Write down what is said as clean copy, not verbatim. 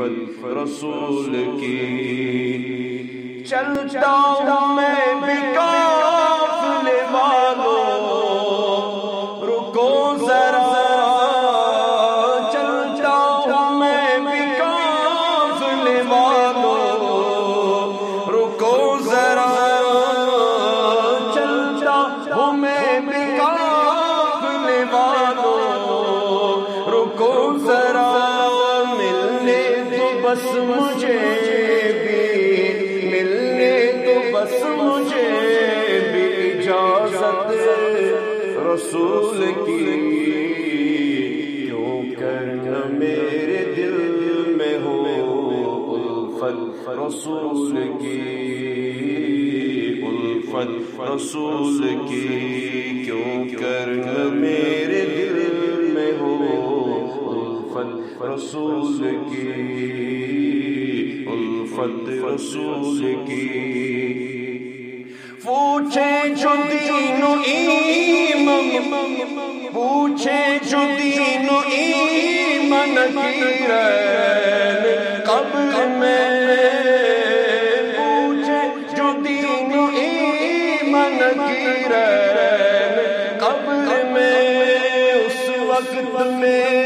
الفت رسول کی چلتا ہوں میں بھی قافلے والوں رکو ذرا چلتا ہوں میں بھی قافلے والوں رکو ذرا چلتا ہوں میں بھی قافلے والوں رکو ذرا ملنے تو بس مجھے بھی ملنے تو بس مجھے بھی اجازت رسول کی کیوں کرنا میرے دل میں ہو الفت رسول کی الفت رسول کی کیوں کرنا میرے دل میں ہو الفت رسول کی الفت رسول کی پوچھے جو دین و ایمان پوچھے جو دین و ایمان کی رین قبر میں پوچھے جو دین و ایمان کی رین قبر میں اس وقت میں